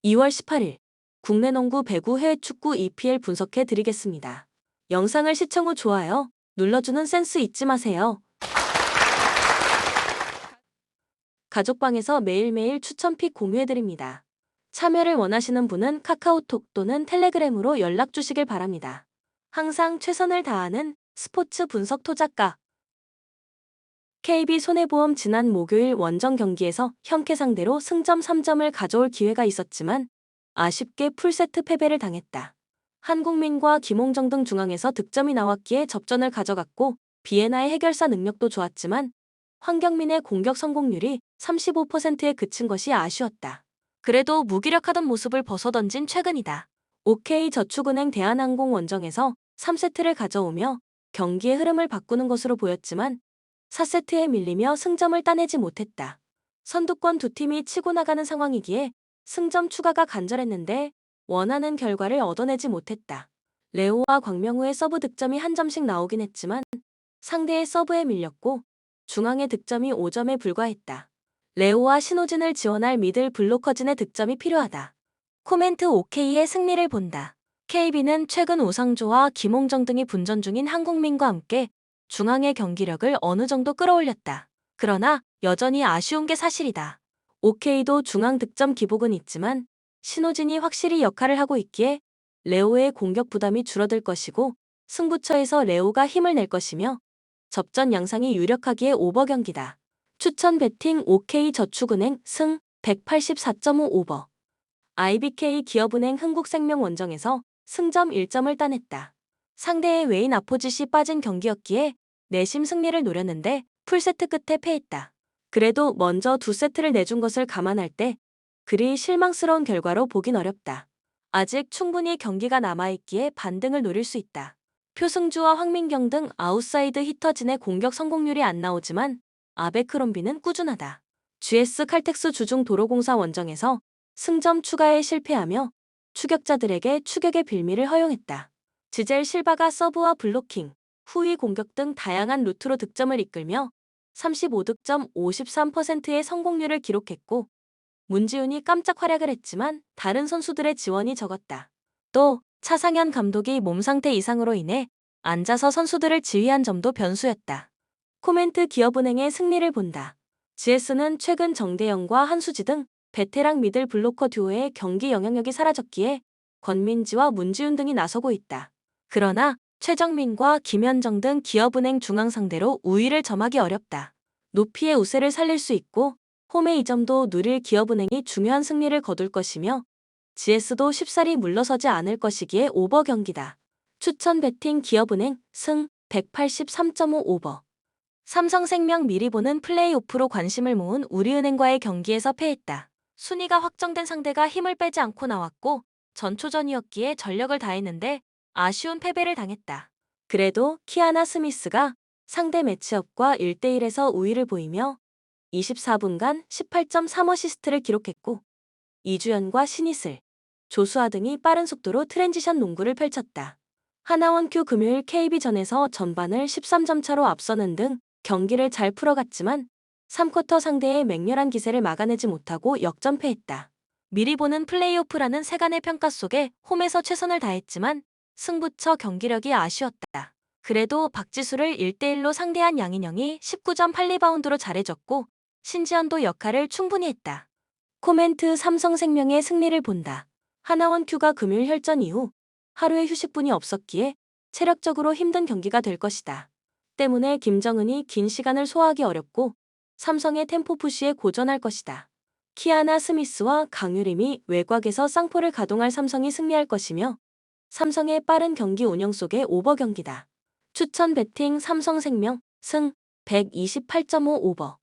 2월 18일 국내 농구 배구 해외 축구 EPL 분석해 드리겠습니다. 영상을 시청 후 좋아요 눌러주는 센스 잊지 마세요. 가족방에서 매일매일 추천픽 공유해 드립니다. 참여를 원하시는 분은 카카오톡 또는 텔레그램으로 연락 주시길 바랍니다. 항상 최선을 다하는 스포츠 분석 토작가 KB손해보험 지난 목요일 원정 경기에서 현캐 상대로 승점 3점을 가져올 기회가 있었지만 아쉽게 풀세트 패배를 당했다. 한국민과 김홍정 등 중앙에서 득점이 나왔기에 접전을 가져갔고 비에나의 해결사 능력도 좋았지만 황경민의 공격 성공률이 35%에 그친 것이 아쉬웠다. 그래도 무기력하던 모습을 벗어던진 최근이다. OK저축은행 대한항공 원정에서 3세트를 가져오며 경기의 흐름을 바꾸는 것으로 보였지만 4세트에 밀리며 승점을 따내지 못했다. 선두권 두 팀이 치고 나가는 상황이기에 승점 추가가 간절했는데 원하는 결과를 얻어내지 못했다. 레오와 광명우의 서브 득점이 한 점씩 나오긴 했지만 상대의 서브에 밀렸고 중앙의 득점이 5점에 불과했다. 레오와 신호진을 지원할 미들 블로커진의 득점이 필요하다. 코멘트 OK의 승리를 본다. KB는 최근 오상조와 김홍정 등이 분전 중인 한국민과 함께 중앙의 경기력을 어느 정도 끌어올렸다. 그러나 여전히 아쉬운 게 사실이다. OK도 중앙 득점 기복은 있지만 신호진이 확실히 역할을 하고 있기에 레오의 공격 부담이 줄어들 것이고 승부처에서 레오가 힘을 낼 것이며 접전 양상이 유력하기에 오버 경기다. 추천 배팅 OK저축은행 승 184.5 오버. IBK 기업은행 흥국생명 원정에서 승점 1점을 따냈다. 상대의 외인 아포짓이 빠진 경기였기에 내심 승리를 노렸는데 풀세트 끝에 패했다. 그래도 먼저 두 세트를 내준 것을 감안할 때 그리 실망스러운 결과로 보긴 어렵다. 아직 충분히 경기가 남아있기에 반등을 노릴 수 있다. 표승주와 황민경 등 아웃사이드 히터진의 공격 성공률이 안 나오지만 아베크롬비는 꾸준하다. GS 칼텍스 주중 도로공사 원정에서 승점 추가에 실패하며 추격자들에게 추격의 빌미를 허용했다. 지젤 실바가 서브와 블로킹, 후위 공격 등 다양한 루트로 득점을 이끌며 35득점 53%의 성공률을 기록했고 문지훈이 깜짝 활약을 했지만 다른 선수들의 지원이 적었다. 또 차상현 감독이 몸 상태 이상으로 인해 앉아서 선수들을 지휘한 점도 변수였다. 코멘트 기업은행의 승리를 본다. GS는 최근 정대영과 한수지 등 베테랑 미들 블로커 듀오의 경기 영향력이 사라졌기에 권민지와 문지훈 등이 나서고 있다. 그러나 최정민과 김현정 등 기업은행 중앙 상대로 우위를 점하기 어렵다. 높이의 우세를 살릴 수 있고 홈의 2점도 누릴 기업은행이 중요한 승리를 거둘 것이며 GS도 쉽사리 물러서지 않을 것이기에 오버 경기다. 추천 배팅 기업은행 승 183.5 오버. 삼성생명 미리 보는 플레이오프로 관심을 모은 우리은행과의 경기에서 패했다. 순위가 확정된 상대가 힘을 빼지 않고 나왔고 전초전이었기에 전력을 다했는데 아쉬운 패배를 당했다. 그래도 키아나 스미스가 상대 매치업과 1대1에서 우위를 보이며 24분간 18.3어시스트를 기록했고 이주연과 신이슬, 조수아 등이 빠른 속도로 트랜지션 농구를 펼쳤다. 하나원큐 금요일 KB전에서 전반을 13점 차로 앞서는 등 경기를 잘 풀어갔지만 3쿼터 상대의 맹렬한 기세를 막아내지 못하고 역전패했다. 미리 보는 플레이오프라는 세간의 평가 속에 홈에서 최선을 다했지만 승부처 경기력이 아쉬웠다. 그래도 박지수를 1대1로 상대한 양인영이 19점 8리바운드로 잘해줬고 신지연도 역할을 충분히 했다. 코멘트 삼성생명의 승리를 본다. 하나원큐가 금요일 혈전 이후 하루의 휴식분이 없었기에 체력적으로 힘든 경기가 될 것이다. 때문에 김정은이 긴 시간을 소화하기 어렵고 삼성의 템포 푸시에 고전할 것이다. 키아나 스미스와 강유림이 외곽에서 쌍포를 가동할 삼성이 승리할 것이며 삼성의 빠른 경기 운영 속의 오버 경기다. 추천 배팅 삼성생명 승 128.5 오버.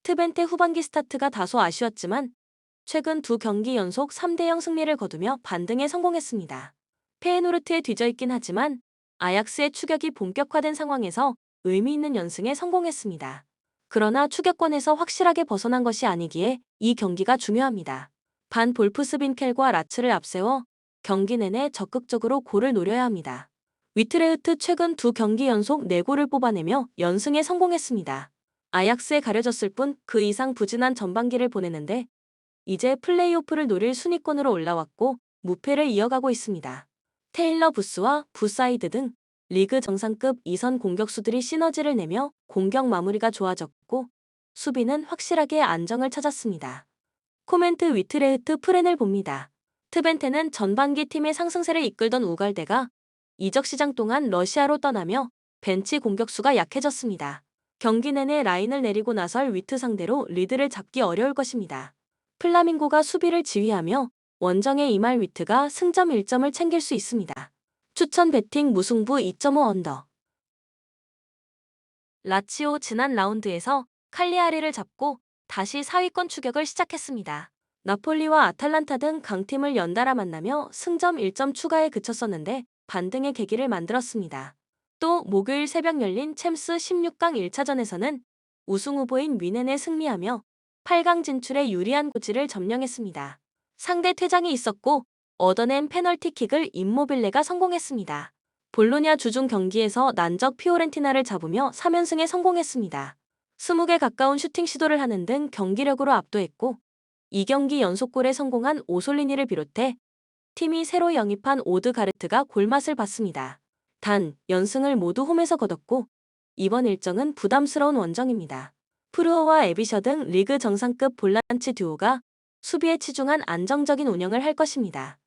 트벤테 후반기 스타트가 다소 아쉬웠지만 최근 두 경기 연속 3대0 승리를 거두며 반등에 성공했습니다. 페에노르트에 뒤져있긴 하지만 아약스의 추격이 본격화된 상황에서 의미 있는 연승에 성공했습니다. 그러나 추격권에서 확실하게 벗어난 것이 아니기에 이 경기가 중요합니다. 반 볼프스빈켈과 라츠를 앞세워 경기 내내 적극적으로 골을 노려야 합니다. 위트레흐트 최근 두 경기 연속 4골을 뽑아내며 연승에 성공했습니다. 아약스에 가려졌을 뿐 그 이상 부진한 전반기를 보내는데 이제 플레이오프를 노릴 순위권으로 올라왔고 무패를 이어가고 있습니다. 테일러 부스와 부사이드 등 리그 정상급 2선 공격수들이 시너지를 내며 공격 마무리가 좋아졌고 수비는 확실하게 안정을 찾았습니다. 코멘트 위트레흐트 프렌을 봅니다. 트벤테는 전반기 팀의 상승세를 이끌던 우갈대가 이적 시장 동안 러시아로 떠나며 벤치 공격수가 약해졌습니다. 경기 내내 라인을 내리고 나설 위트 상대로 리드를 잡기 어려울 것입니다. 플라밍고가 수비를 지휘하며 원정에 임할 위트가 승점 1점을 챙길 수 있습니다. 추천 배팅 무승부 2.5 언더. 라치오 지난 라운드에서 칼리아리를 잡고 다시 4위권 추격을 시작했습니다. 나폴리와 아탈란타 등 강팀을 연달아 만나며 승점 1점 추가에 그쳤었는데 반등의 계기를 만들었습니다. 또 목요일 새벽 열린 챔스 16강 1차전에서는 우승 후보인 위넨에 승리하며 8강 진출에 유리한 고지를 점령했습니다. 상대 퇴장이 있었고 얻어낸 페널티킥을 임모빌레가 성공했습니다. 볼로냐 주중 경기에서 난적 피오렌티나를 잡으며 3연승에 성공했습니다. 20개 가까운 슈팅 시도를 하는 등 경기력으로 압도했고 2경기 연속골에 성공한 오솔리니를 비롯해 팀이 새로 영입한 오드가르트가 골맛을 봤습니다. 단, 연승을 모두 홈에서 거뒀고 이번 일정은 부담스러운 원정입니다. 프루어와 에비셔 등 리그 정상급 볼란치 듀오가 수비에 치중한 안정적인 운영을 할 것입니다.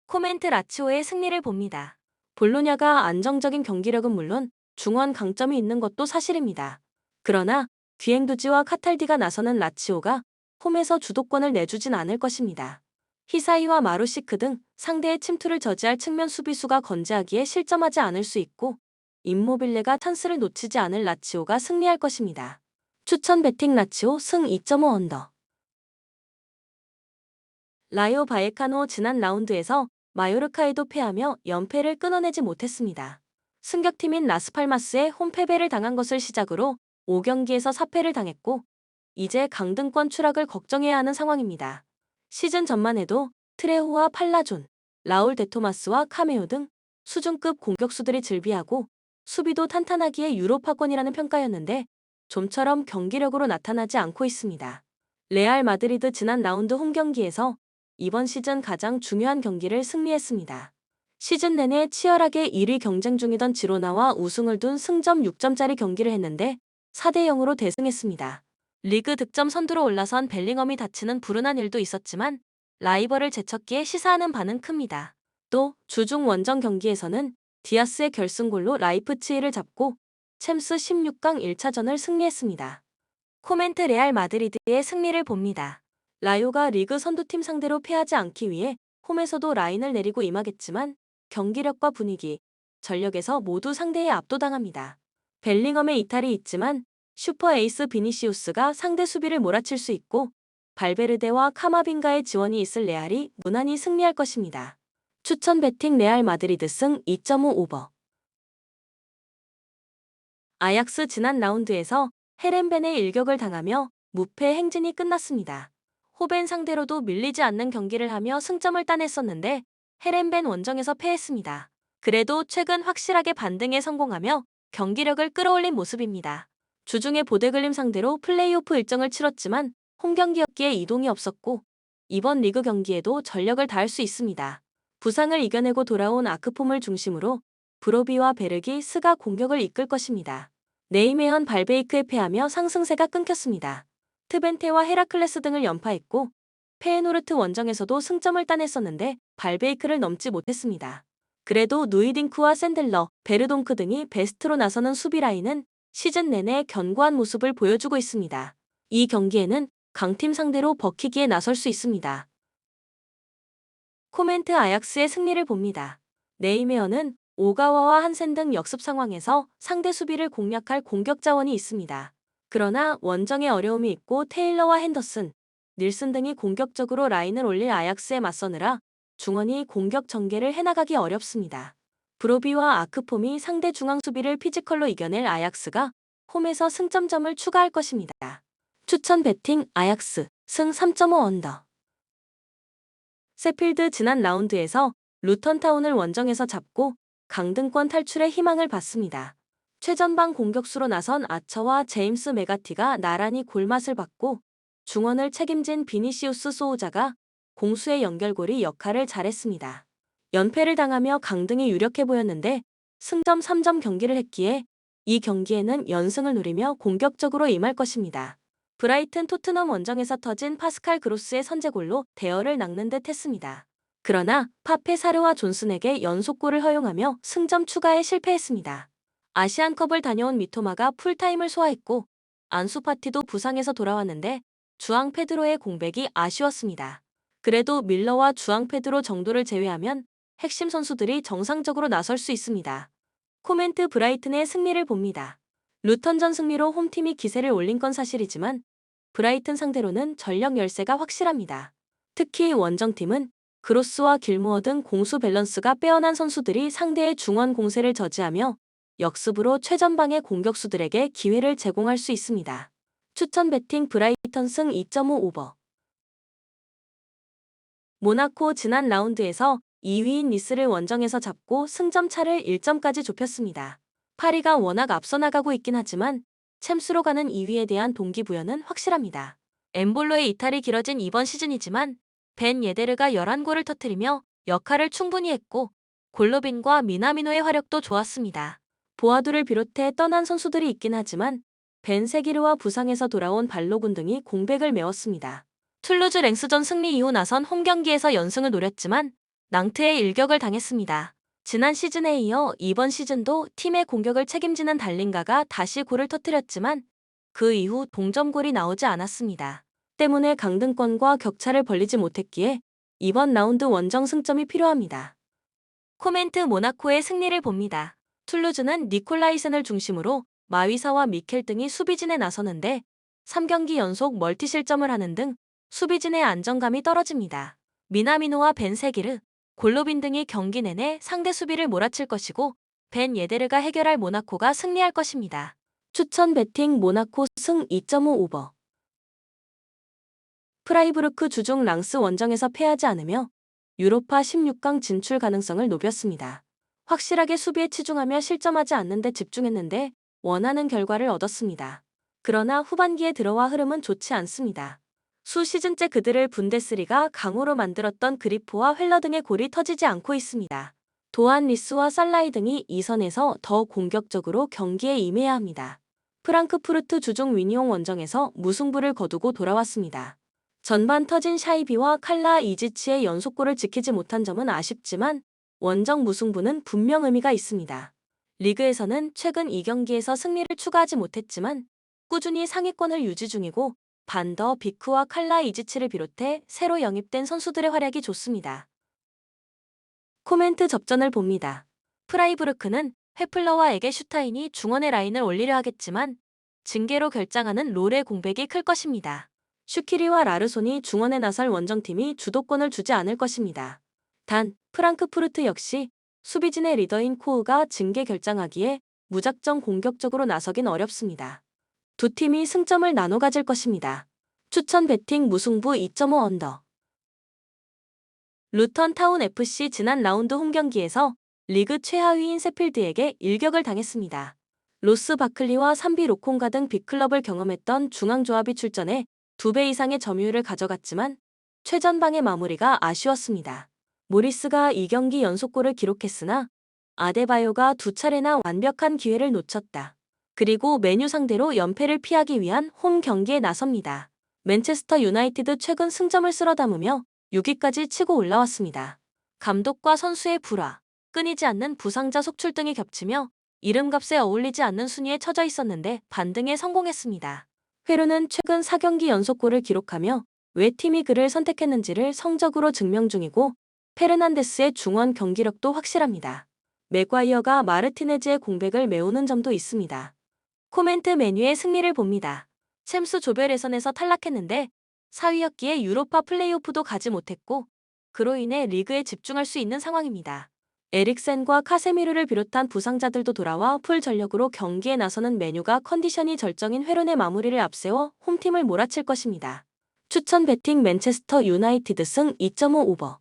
코멘트 라치오의 승리를 봅니다. 볼로냐가 안정적인 경기력은 물론 중원 강점이 있는 것도 사실입니다. 그러나 귀행두지와 카탈디가 나서는 라치오가 홈에서 주도권을 내주진 않을 것입니다. 히사이와 마루시크 등 상대의 침투를 저지할 측면 수비수가 건재하기에 실점하지 않을 수 있고 임모빌레가 찬스를 놓치지 않을 라치오가 승리할 것입니다. 추천 배팅 라치오 승 2.5 언더. 라요 바에카노 지난 라운드에서 마요르카에도 패하며 연패를 끊어내지 못했습니다. 승격팀인 라스팔마스에 홈패배를 당한 것을 시작으로 5경기에서 4패를 당했고 이제 강등권 추락을 걱정해야 하는 상황입니다. 시즌 전만 해도 트레호와 팔라존, 라울 데토마스와 카메오 등 수준급 공격수들이 즐비하고 수비도 탄탄하기에 유로파권이라는 평가였는데 좀처럼 경기력으로 나타나지 않고 있습니다. 레알 마드리드 지난 라운드 홈 경기에서 이번 시즌 가장 중요한 경기를 승리했습니다. 시즌 내내 치열하게 1위 경쟁 중이던 지로나와 우승을 둔 승점 6점짜리 경기를 했는데 4대 0으로 대승했습니다. 리그 득점 선두로 올라선 벨링엄이 다치는 불운한 일도 있었지만 라이벌을 제쳤기에 시사하는 바는 큽니다. 또 주중 원정 경기에서는 디아스의 결승골로 라이프치히를 잡고 챔스 16강 1차전을 승리했습니다. 코멘트 레알 마드리드의 승리를 봅니다. 라요가 리그 선두팀 상대로 패하지 않기 위해 홈에서도 라인을 내리고 임하겠지만 경기력과 분위기, 전력에서 모두 상대에 압도당합니다. 벨링엄의 이탈이 있지만 슈퍼 에이스 비니시우스가 상대 수비를 몰아칠 수 있고 발베르데와 카마빈가의 지원이 있을 레알이 무난히 승리할 것입니다. 추천 배팅 레알 마드리드 승 2.5 오버. 아약스 지난 라운드에서 헤렌벤의 일격을 당하며 무패 행진이 끝났습니다. 호벤 상대로도 밀리지 않는 경기를 하며 승점을 따냈었는데 헤렌벤 원정에서 패했습니다. 그래도 최근 확실하게 반등에 성공하며 경기력을 끌어올린 모습입니다. 주중에 보데글림 상대로 플레이오프 일정을 치렀지만 홈경기였기에 이동이 없었고 이번 리그 경기에도 전력을 다할 수 있습니다. 부상을 이겨내고 돌아온 아크폼을 중심으로 브로비와 베르기, 스가 공격을 이끌 것입니다. 네이메현 발베이크에 패하며 상승세가 끊겼습니다. 트벤테와 헤라클레스 등을 연파했고 페에노르트 원정에서도 승점을 따냈었는데 발베이크를 넘지 못했습니다. 그래도 누이딩크와 샌들러, 베르동크 등이 베스트로 나서는 수비 라인은 시즌 내내 견고한 모습을 보여주고 있습니다. 이 경기에는 강팀 상대로 버키기에 나설 수 있습니다. 코멘트 아약스의 승리를 봅니다. 네이메어는 오가와와 한센 등 역습 상황에서 상대 수비를 공략할 공격 자원이 있습니다. 그러나 원정에 어려움이 있고 테일러와 핸더슨, 닐슨 등이 공격적으로 라인을 올릴 아약스에 맞서느라 중원이 공격 전개를 해나가기 어렵습니다. 브로비와 아크폼이 상대 중앙 수비를 피지컬로 이겨낼 아약스가 홈에서 승점점을 추가할 것입니다. 추천 배팅 아약스 승 3.5 언더. 세필드 지난 라운드에서 루턴타운을 원정에서 잡고 강등권 탈출의 희망을 봤습니다. 최전방 공격수로 나선 아처와 제임스 메가티가 나란히 골맛을 봤고 중원을 책임진 비니시우스 소우자가 공수의 연결고리 역할을 잘했습니다. 연패를 당하며 강등이 유력해 보였는데 승점 3점 경기를 했기에 이 경기에는 연승을 노리며 공격적으로 임할 것입니다. 브라이튼 토트넘 원정에서 터진 파스칼 그로스의 선제골로 대열을 낚는 듯 했습니다. 그러나 파페 사르와 존슨에게 연속골을 허용하며 승점 추가에 실패했습니다. 아시안컵을 다녀온 미토마가 풀타임을 소화했고 안수 파티도 부상에서 돌아왔는데 주앙 페드로의 공백이 아쉬웠습니다. 그래도 밀러와 주앙 페드로 정도를 제외하면 핵심 선수들이 정상적으로 나설 수 있습니다. 코멘트 브라이튼의 승리를 봅니다. 루턴전 승리로 홈팀이 기세를 올린 건 사실이지만 브라이튼 상대로는 전력 열세가 확실합니다. 특히 원정팀은 그로스와 길모어 등 공수 밸런스가 빼어난 선수들이 상대의 중원 공세를 저지하며 역습으로 최전방의 공격수들에게 기회를 제공할 수 있습니다. 추천 배팅 브라이턴 승 2.5 오버. 모나코 지난 라운드에서 2위인 니스를 원정에서 잡고 승점 차를 1점까지 좁혔습니다. 파리가 워낙 앞서 나가고 있긴 하지만 챔스로 가는 2위에 대한 동기부여는 확실합니다. 엠볼로의 이탈이 길어진 이번 시즌이지만 벤 예데르가 11골을 터뜨리며 역할을 충분히 했고 골로빈과 미나미노의 화력도 좋았습니다. 보아두를 비롯해 떠난 선수들이 있긴 하지만 벤 세기르와 부상에서 돌아온 발로군 등이 공백을 메웠습니다. 툴루즈 랭스전 승리 이후 나선 홈경기에서 연승을 노렸지만 낭트에 일격을 당했습니다. 지난 시즌에 이어 이번 시즌도 팀의 공격을 책임지는 달린가가 다시 골을 터뜨렸지만 그 이후 동점골이 나오지 않았습니다. 때문에 강등권과 격차를 벌리지 못했기에 이번 라운드 원정 승점이 필요합니다. 코멘트 모나코의 승리를 봅니다. 툴루즈는 니콜라이센을 중심으로 마위사와 미켈 등이 수비진에 나서는데 3경기 연속 멀티 실점을 하는 등 수비진의 안정감이 떨어집니다. 미나미노와 벤 세기르, 골로빈 등이 경기 내내 상대 수비를 몰아칠 것이고 벤 예데르가 해결할 모나코가 승리할 것입니다. 추천 배팅 모나코 승 2.5 오버. 프라이부르크 주중 랑스 원정에서 패하지 않으며 유로파 16강 진출 가능성을 높였습니다. 확실하게 수비에 치중하며 실점하지 않는 데 집중했는데 원하는 결과를 얻었습니다. 그러나 후반기에 들어와 흐름은 좋지 않습니다. 수 시즌째 그들을 분데스리가 강호로 만들었던 그리포와 헬러 등의 골이 터지지 않고 있습니다. 또한 리스와 살라이 등이 이 선에서 더 공격적으로 경기에 임해야 합니다. 프랑크푸르트 주중 위니옹 원정에서 무승부를 거두고 돌아왔습니다. 전반 터진 샤이비와 칼라 이지치의 연속골을 지키지 못한 점은 아쉽지만 원정 무승부는 분명 의미가 있습니다. 리그에서는 최근 2경기에서 승리를 추가하지 못했지만 꾸준히 상위권을 유지 중이고 반더 비크와 칼라 이지치를 비롯해 새로 영입된 선수들의 활약이 좋습니다. 코멘트 접전을 봅니다. 프라이부르크는 헤플러와 에게슈타인이 중원의 라인을 올리려 하겠지만 징계로 결장하는 롤의 공백이 클 것입니다. 슈키리와 라르손이 중원에 나설 원정팀이 주도권을 주지 않을 것입니다. 단 프랑크푸르트 역시 수비진의 리더인 코우가 징계 결장하기에 무작정 공격적으로 나서긴 어렵습니다. 두 팀이 승점을 나눠 가질 것입니다. 추천 배팅 무승부 2.5 언더. 루턴 타운 FC 지난 라운드 홈경기에서 리그 최하위인 세필드에게 일격을 당했습니다. 로스 바클리와 산비 로콩가 등 빅클럽을 경험했던 중앙조합이 출전해 2배 이상의 점유율을 가져갔지만 최전방의 마무리가 아쉬웠습니다. 모리스가 2경기 연속골을 기록했으나 아데바요가 2차례나 완벽한 기회를 놓쳤다. 그리고 메뉴 상대로 연패를 피하기 위한 홈 경기에 나섭니다. 맨체스터 유나이티드 최근 승점을 쓸어 담으며 6위까지 치고 올라왔습니다. 감독과 선수의 불화, 끊이지 않는 부상자 속출 등이 겹치며 이름값에 어울리지 않는 순위에 처져 있었는데 반등에 성공했습니다. 회루는 최근 4경기 연속골을 기록하며 왜 팀이 그를 선택했는지를 성적으로 증명 중이고 페르난데스의 중원 경기력도 확실합니다. 맥과이어가 마르티네즈의 공백을 메우는 점도 있습니다. 코멘트 메뉴의 승리를 봅니다. 챔스 조별 예선에서 탈락했는데 4위였기에 유로파 플레이오프도 가지 못했고 그로 인해 리그에 집중할 수 있는 상황입니다. 에릭센과 카세미르를 비롯한 부상자들도 돌아와 풀 전력으로 경기에 나서는 메뉴가 컨디션이 절정인 회론의 마무리를 앞세워 홈팀을 몰아칠 것입니다. 추천 배팅 맨체스터 유나이티드 승 2.5 오버.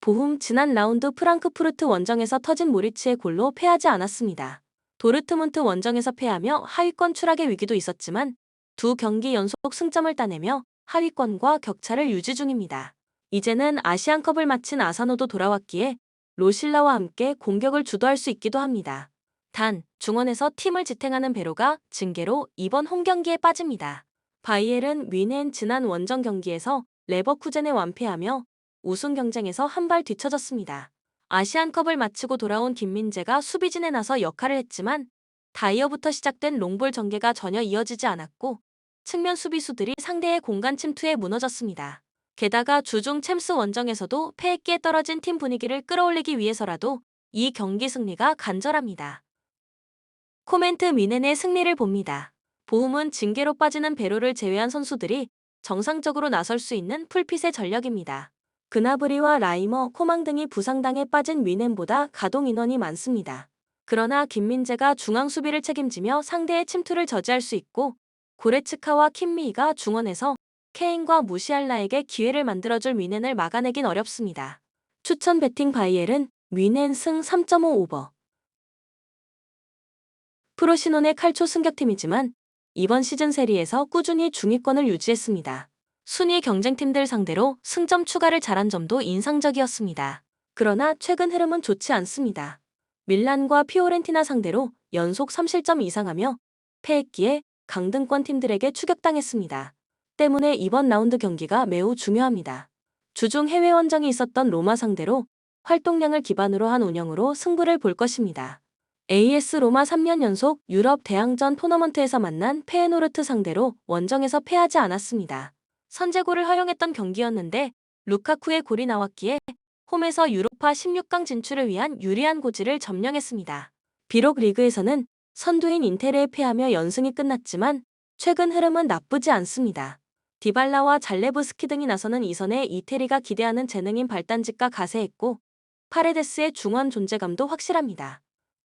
보훔 지난 라운드 프랑크푸르트 원정에서 터진 모리츠의 골로 패하지 않았습니다. 도르트문트 원정에서 패하며 하위권 추락의 위기도 있었지만 두 경기 연속 승점을 따내며 하위권과 격차를 유지 중입니다. 이제는 아시안컵을 마친 아사노도 돌아왔기에 로실라와 함께 공격을 주도할 수 있기도 합니다. 단, 중원에서 팀을 지탱하는 베로가 징계로 이번 홈경기에 빠집니다. 바이엘은 뮌헨 지난 원정 경기에서 레버쿠젠에 완패하며 우승 경쟁에서 한 발 뒤처졌습니다. 아시안컵을 마치고 돌아온 김민재가 수비진에 나서 역할을 했지만 다이어부터 시작된 롱볼 전개가 전혀 이어지지 않았고 측면 수비수들이 상대의 공간 침투에 무너졌습니다. 게다가 주중 챔스 원정에서도 패했기에 떨어진 팀 분위기를 끌어올리기 위해서라도 이 경기 승리가 간절합니다. 코멘트 뮌헨의 승리를 봅니다. 보움은 징계로 빠지는 베로를 제외한 선수들이 정상적으로 나설 수 있는 풀핏의 전력입니다. 그나브리와 라이머, 코망 등이 부상당해 빠진 뮌헨보다 가동 인원이 많습니다. 그러나 김민재가 중앙 수비를 책임지며 상대의 침투를 저지할 수 있고 고레츠카와 킴미히가 중원에서 케인과 무시알라에게 기회를 만들어줄 뮌헨을 막아내긴 어렵습니다. 추천 베팅 바이엘은 뮌헨 승 3.5 오버. 프로시논의 칼초 승격팀이지만 이번 시즌 세리에서 꾸준히 중위권을 유지했습니다. 순위 경쟁팀들 상대로 승점 추가를 잘한 점도 인상적이었습니다. 그러나 최근 흐름은 좋지 않습니다. 밀란과 피오렌티나 상대로 연속 3실점 이상하며 패했기에 강등권 팀들에게 추격당했습니다. 때문에 이번 라운드 경기가 매우 중요합니다. 주중 해외 원정이 있었던 로마 상대로 활동량을 기반으로 한 운영으로 승부를 볼 것입니다. AS 로마 3년 연속 유럽 대항전 토너먼트에서 만난 페에노르트 상대로 원정에서 패하지 않았습니다. 선제골을 허용했던 경기였는데 루카쿠의 골이 나왔기에 홈에서 유로파 16강 진출을 위한 유리한 고지를 점령했습니다. 비록 리그에서는 선두인 인테르에 패하며 연승이 끝났지만 최근 흐름은 나쁘지 않습니다. 디발라와 잘레브스키 등이 나서는 이선에 이태리가 기대하는 재능인 발단직과 가세했고 파레데스의 중원 존재감도 확실합니다.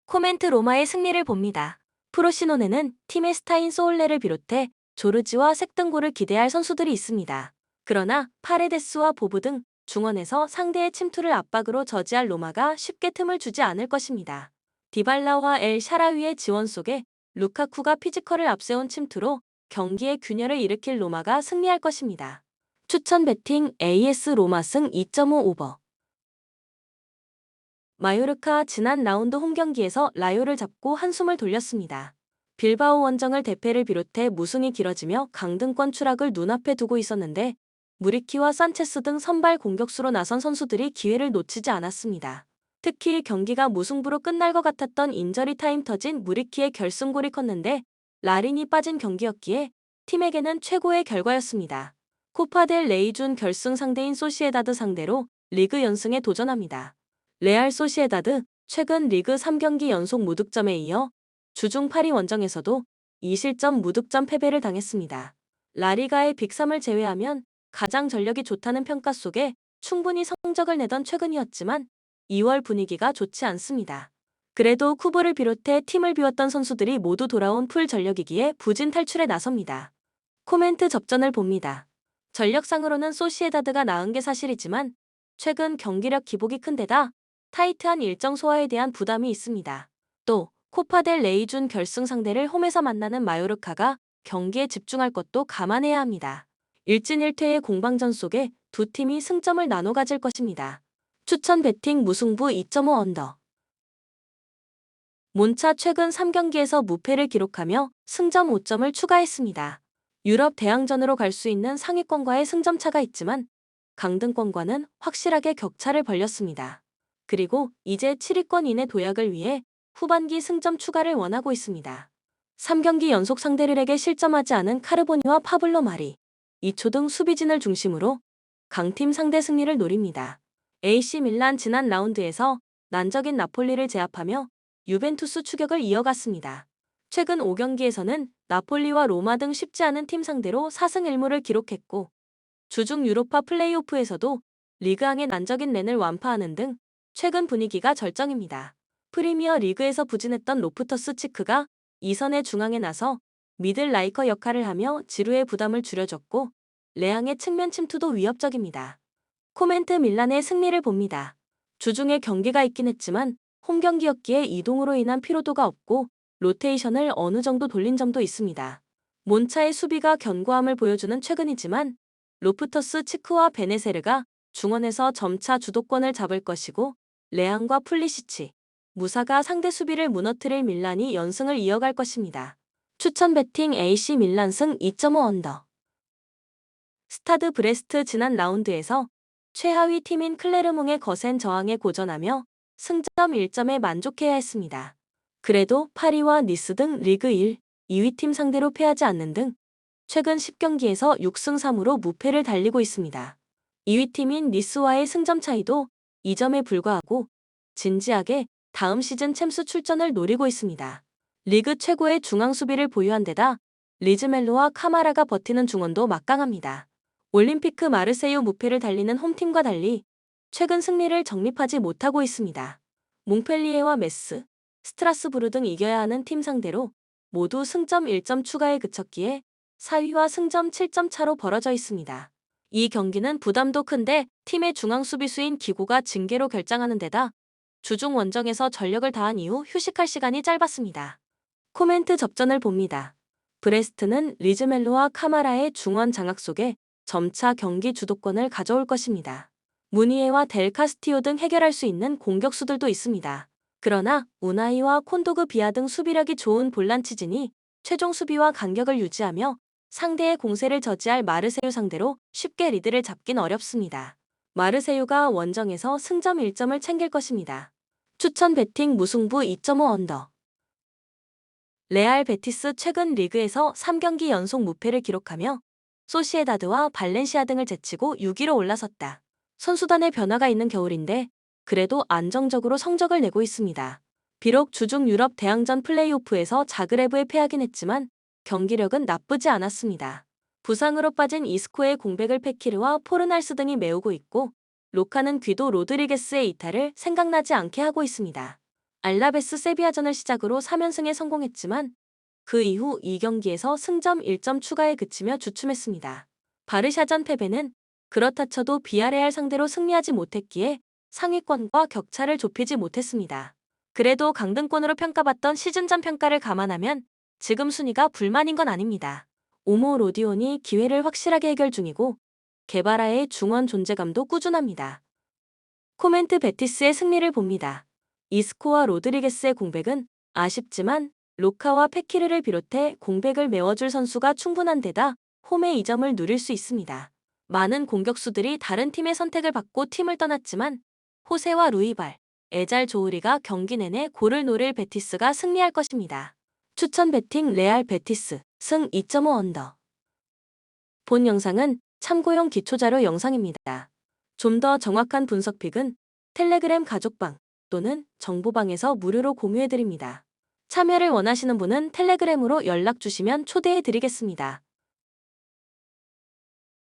코멘트 로마의 승리를 봅니다. 프로시논에는 팀의 스타인 소울레를 비롯해 조르지와 색등고를 기대할 선수들이 있습니다. 그러나 파레데스와 보브 등 중원에서 상대의 침투를 압박으로 저지할 로마가 쉽게 틈을 주지 않을 것입니다. 디발라와 엘 샤라위의 지원 속에 루카쿠가 피지컬을 앞세운 침투로 경기에 균열을 일으킬 로마가 승리할 것입니다. 추천 베팅 AS 로마 승 2.5 오버. 마요르카 지난 라운드 홈경기에서 라요를 잡고 한숨을 돌렸습니다. 빌바오 원정을 대패를 비롯해 무승이 길어지며 강등권 추락을 눈앞에 두고 있었는데 무리키와 산체스 등 선발 공격수로 나선 선수들이 기회를 놓치지 않았습니다. 특히 경기가 무승부로 끝날 것 같았던 인저리 타임 터진 무리키의 결승골이 컸는데 라린이 빠진 경기였기에 팀에게는 최고의 결과였습니다. 코파델 레이 준 결승 상대인 소시에다드 상대로 리그 연승에 도전합니다. 레알 소시에다드 최근 리그 3경기 연속 무득점에 이어 주중 파리 원정에서도 2실점 무득점 패배를 당했습니다. 라리가의 빅3을 제외하면 가장 전력이 좋다는 평가 속에 충분히 성적을 내던 최근이었지만 2월 분위기가 좋지 않습니다. 그래도 쿠보를 비롯해 팀을 비웠던 선수들이 모두 돌아온 풀 전력이기에 부진 탈출에 나섭니다. 코멘트 접전을 봅니다. 전력상으로는 소시에다드가 나은 게 사실이지만 최근 경기력 기복이 큰 데다 타이트한 일정 소화에 대한 부담이 있습니다. 또 코파델 레이 준 결승 상대를 홈에서 만나는 마요르카가 경기에 집중할 것도 감안해야 합니다. 일진일퇴의 공방전 속에 두 팀이 승점을 나눠 가질 것입니다. 추천 베팅 무승부 2.5 언더. 몬차 최근 3경기에서 무패를 기록하며 승점 5점을 추가했습니다. 유럽 대항전으로 갈 수 있는 상위권과의 승점 차가 있지만 강등권과는 확실하게 격차를 벌렸습니다. 그리고 이제 7위권 이내 도약을 위해 후반기 승점 추가를 원하고 있습니다. 3경기 연속 상대들에게 실점하지 않은 카르보니와 파블로 마리, 이초 등 수비진을 중심으로 강팀 상대 승리를 노립니다. AC 밀란 지난 라운드에서 난적인 나폴리를 제압하며 유벤투스 추격을 이어갔습니다. 최근 5경기에서는 나폴리와 로마 등 쉽지 않은 팀 상대로 4승 1무를 기록했고 주중 유로파 플레이오프에서도 리그왕의 난적인 렌을 완파하는 등 최근 분위기가 절정입니다. 프리미어 리그에서 부진했던 로프터스 치크가 2선의 중앙에 나서 미들 라이커 역할을 하며 지루의 부담을 줄여줬고 레앙의 측면 침투도 위협적입니다. 코멘트 밀란의 승리를 봅니다. 주중에 경기가 있긴 했지만 홈 경기였기에 이동으로 인한 피로도가 없고 로테이션을 어느 정도 돌린 점도 있습니다. 몬차의 수비가 견고함을 보여주는 최근이지만 로프터스 치크와 베네세르가 중원에서 점차 주도권을 잡을 것이고 레앙과 풀리시치, 무사가 상대 수비를 무너뜨릴 밀란이 연승을 이어갈 것입니다. 추천 배팅 AC 밀란 승 2.5 언더. 스타드 브레스트 지난 라운드에서 최하위 팀인 클레르몽의 거센 저항에 고전하며 승점 1점에 만족해야 했습니다. 그래도 파리와 니스 등 리그 1, 2위 팀 상대로 패하지 않는 등 최근 10경기에서 6승 3무로 무패를 달리고 있습니다. 2위 팀인 니스와의 승점 차이도 2점에 불과하고 진지하게 다음 시즌 챔스 출전을 노리고 있습니다. 리그 최고의 중앙 수비를 보유한 데다 리즈멜로와 카마라가 버티는 중원도 막강합니다. 올림피크 마르세유 무패를 달리는 홈팀과 달리 최근 승리를 정립하지 못하고 있습니다. 몽펠리에와 메스, 스트라스부르 등 이겨야 하는 팀 상대로 모두 승점 1점 추가에 그쳤기에 4위와 승점 7점 차로 벌어져 있습니다. 이 경기는 부담도 큰데 팀의 중앙 수비수인 기고가 징계로 결장하는 데다 주중 원정에서 전력을 다한 이후 휴식할 시간이 짧았습니다. 코멘트 접전을 봅니다. 브레스트는 리즈멜로와 카마라의 중원 장악 속에 점차 경기 주도권을 가져올 것입니다. 무니에와 델 카스티오 등 해결할 수 있는 공격수들도 있습니다. 그러나 우나이와 콘도그 비아 등 수비력이 좋은 볼란치진이 최종 수비와 간격을 유지하며 상대의 공세를 저지할 마르세유 상대로 쉽게 리드를 잡긴 어렵습니다. 마르세유가 원정에서 승점 1점을 챙길 것입니다. 추천 배팅 무승부 2.5 언더. 레알 베티스 최근 리그에서 3경기 연속 무패를 기록하며 소시에다드와 발렌시아 등을 제치고 6위로 올라섰다. 선수단의 변화가 있는 겨울인데 그래도 안정적으로 성적을 내고 있습니다. 비록 주중 유럽 대항전 플레이오프에서 자그레브에 패하긴 했지만 경기력은 나쁘지 않았습니다. 부상으로 빠진 이스코의 공백을 페키르와 포르날스 등이 메우고 있고 로카는 귀도 로드리게스의 이탈을 생각나지 않게 하고 있습니다. 알라베스 세비야전을 시작으로 3연승에 성공했지만 그 이후 2경기에서 승점 1점 추가에 그치며 주춤했습니다. 바르샤전 패배는 그렇다 쳐도 비아레알 상대로 승리하지 못했기에 상위권과 격차를 좁히지 못했습니다. 그래도 강등권으로 평가받던 시즌 전 평가를 감안하면 지금 순위가 불만인 건 아닙니다. 오모 로디온이 기회를 확실하게 해결 중이고 게바라의 중원 존재감도 꾸준합니다. 코멘트 베티스의 승리를 봅니다. 이스코와 로드리게스의 공백은 아쉽지만 로카와 페키르를 비롯해 공백을 메워줄 선수가 충분한 데다 홈의 2점을 누릴 수 있습니다. 많은 공격수들이 다른 팀의 선택을 받고 팀을 떠났지만 호세와 루이발, 에잘 조우리가 경기 내내 골을 노릴 베티스가 승리할 것입니다. 추천 배팅 레알 베티스 승 2.5 언더. 본 영상은 참고용 기초자료 영상입니다. 좀 더 정확한 분석픽은 텔레그램 가족방 또는 정보방에서 무료로 공유해드립니다. 참여를 원하시는 분은 텔레그램으로 연락 주시면 초대해드리겠습니다.